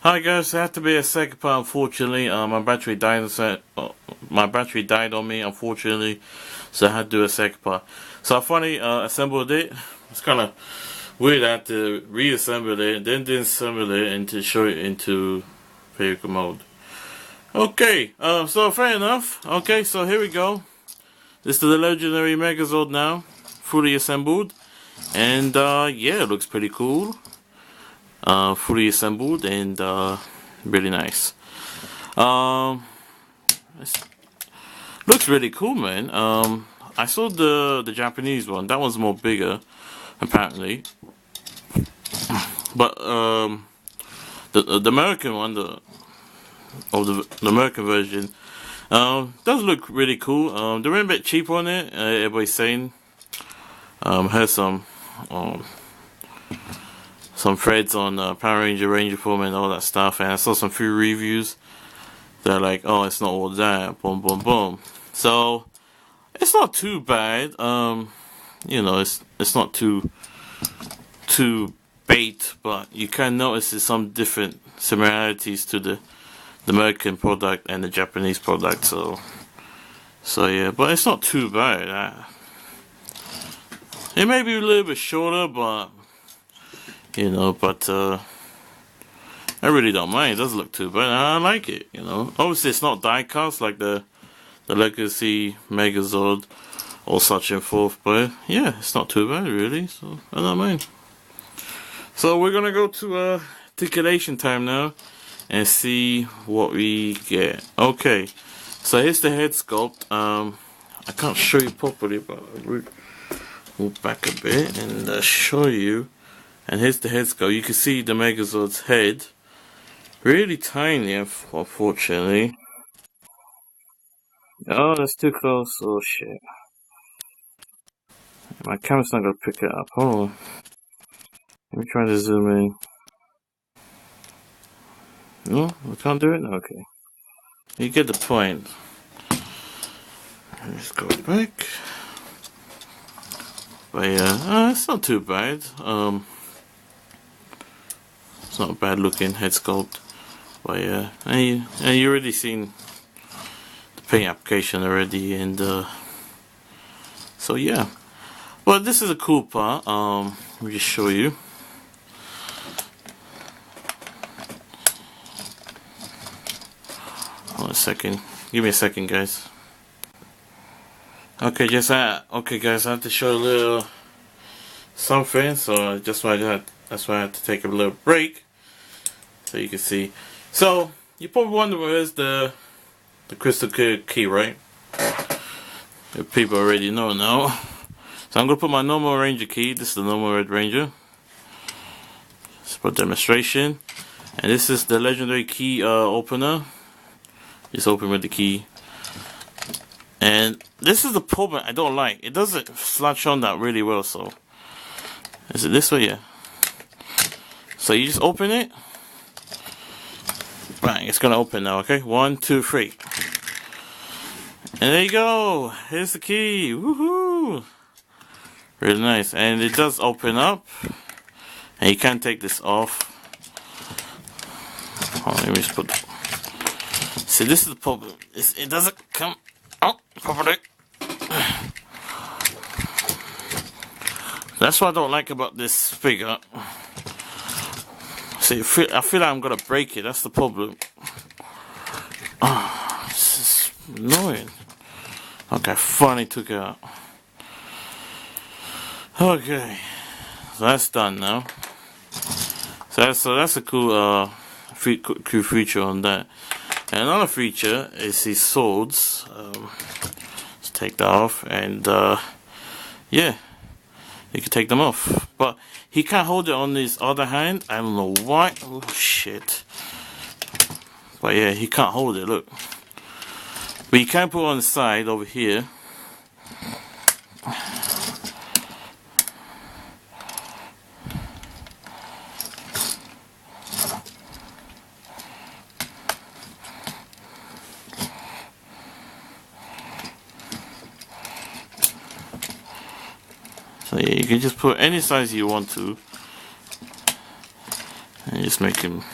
Hi guys, it had to be a second part. Unfortunately, my battery died. My battery died on me, unfortunately, so I had to do a second part. So I finally assembled it. It's kind of weird. I had to reassemble it, then disassemble it, and to show it into vehicle mode. Okay, so fair enough. Okay, so here we go. This is the legendary Megazord now, fully assembled, and yeah, it looks pretty cool. Fully assembled and really nice. Looks really cool, man. I saw the Japanese one. That one's more bigger, apparently. But the American one, the American version, does look really cool. They're a bit cheap on it. Everybody's saying. Has some threads on Power Ranger, Ranger Form, and all that stuff, and I saw some few reviews. They're like, "Oh, it's not all that." Boom, boom, boom. So it's not too bad. You know, it's not too bait, but you can notice there's some different similarities to the American product and the Japanese product. So yeah, but it's not too bad. It may be a little bit shorter, but you know, but I really don't mind. It doesn't look too bad. I like it, you know. Obviously, it's not die-cast like the Legacy Megazord or such and forth, but yeah, it's not too bad, really. So I don't mind. So we're gonna go to articulation time now and see what we get. Okay, so here's the head sculpt. I can't show you properly, but I'll move back a bit and show you. And here's the head sculpt. You can see the Megazord's head. Really tiny, unfortunately. Oh, that's too close. Oh, shit. My camera's not gonna pick it up. Hold on. Let me try to zoom in. No? We can't do it? Okay. You get the point. Let's go back. But yeah, it's not too bad. It's not a bad looking head sculpt, but yeah, and you already seen the paint application already, and so yeah. Well, this is a cool part. Let me just show you. Hold on a second. Give me a second, guys. Okay, guys, I have to show a little something. So that's why I had to take a little break. So you can see. So you probably wonder where's the crystal clear key, right? If people already know now. So I'm gonna put my normal Ranger key. This is the normal Red Ranger. Just for demonstration. And this is the legendary key opener. Just open with the key. And this is the problem I don't like. It doesn't latch on that really well. So is it this way? Yeah. So you just open it. Bang, it's gonna open now, okay? 1, 2, 3. And there you go. Here's the key. Woohoo! Really nice. And it does open up. And you can't take this off. Hold on, let me just put. See, this is the problem. It doesn't come out properly. That's what I don't like about this figure. See, I feel like I'm gonna break it. That's the problem. Oh, this is annoying. Okay, finally took it out. Okay, so that's done now. So that's a cool feature on that. And another feature is these swords. Let's take that off, and yeah, you can take them off. But he can't hold it on his other hand. I don't know why. Oh shit. But yeah, he can't hold it, look. But you can put it on the side over here. So yeah, you can just put any size you want to. And just make him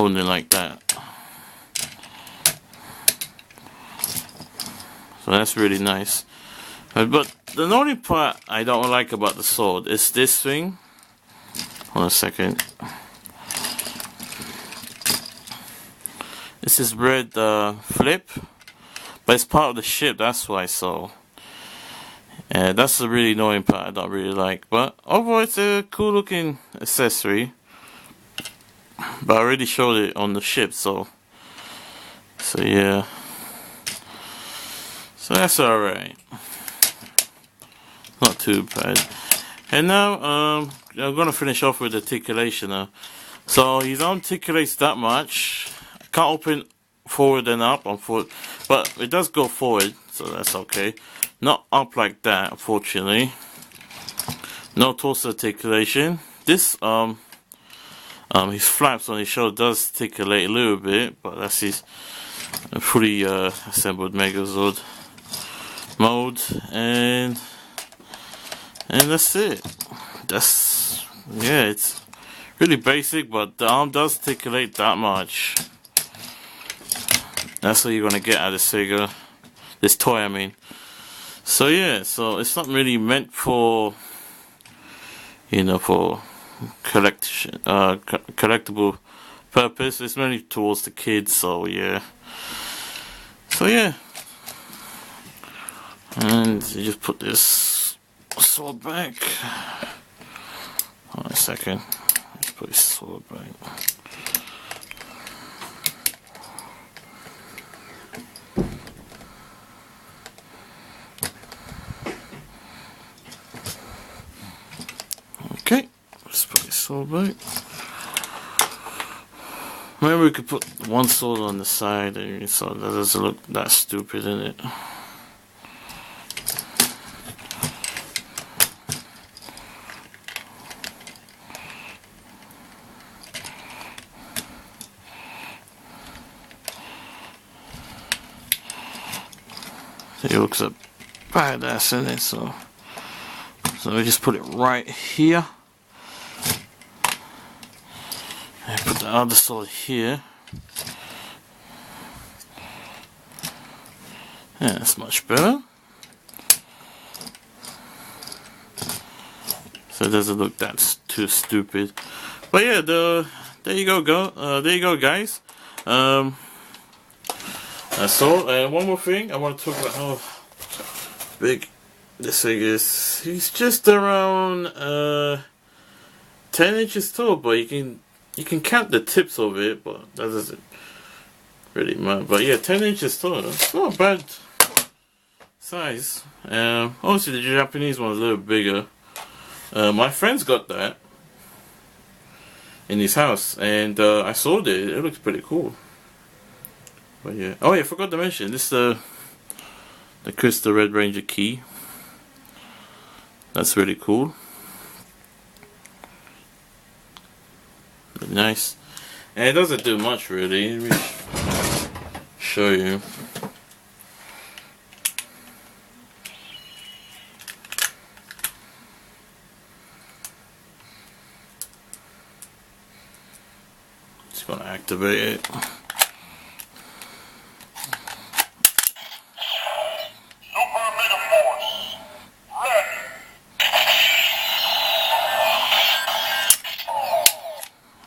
holding it like that. So that's really nice. But the only part I don't like about the sword is this thing. Hold on a second. This is red flip, but it's part of the ship, that's why. So that's the really annoying part I don't really like. But overall, it's a cool looking accessory. But I already showed it on the ship, so yeah. So that's alright. Not too bad. And now I'm gonna finish off with the articulation now. So he don't articulate that much. I can't open forward and up on forward, but it does go forward, so that's okay. Not up like that, unfortunately. No torso articulation. This his flaps on his shoulder does articulate a little bit, but that's his fully assembled Megazord mode, and that's it. Yeah, it's really basic, but the arm does articulate that much. That's what you're gonna get out of this figure, this toy, I mean. So yeah, so it's not really meant for, you know, for collectible purpose. It's mainly towards the kids. So yeah. And you just put this sword back. Hold on a second. Let's put this sword back. Okay, let's put this sword back. Maybe we could put one sword on the side, so that doesn't look that stupid, in it. It looks a badass in it, so we just put it right here. And put the other sword here. Yeah, that's much better. So it doesn't look that too stupid. But yeah, there you go, guys. So one more thing I want to talk about how big this thing is. He's just around 10 inches tall, but you can count the tips of it, but that doesn't really matter. But yeah, 10 inches tall. That's not a bad size. Obviously the Japanese one's a little bigger. My friend's got that in his house, and I saw it. It looks pretty cool. But yeah. Oh yeah, I forgot to mention this. The Crystal Red Ranger key. That's really cool. But nice. And it doesn't do much really. Let me show you. Just gonna activate it.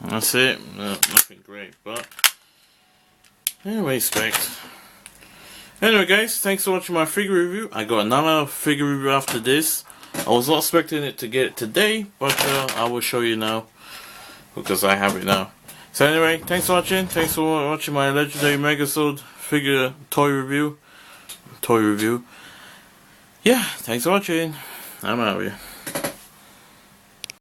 That's it. No, nothing great, but anyway, specs. Anyway, guys, thanks for watching my figure review. I got another figure review after this. I was not expecting it to get it today, but I will show you now because I have it now. So anyway, thanks for watching. Thanks for watching my legendary Megazord figure toy review. Yeah, thanks for watching. I'm out of here.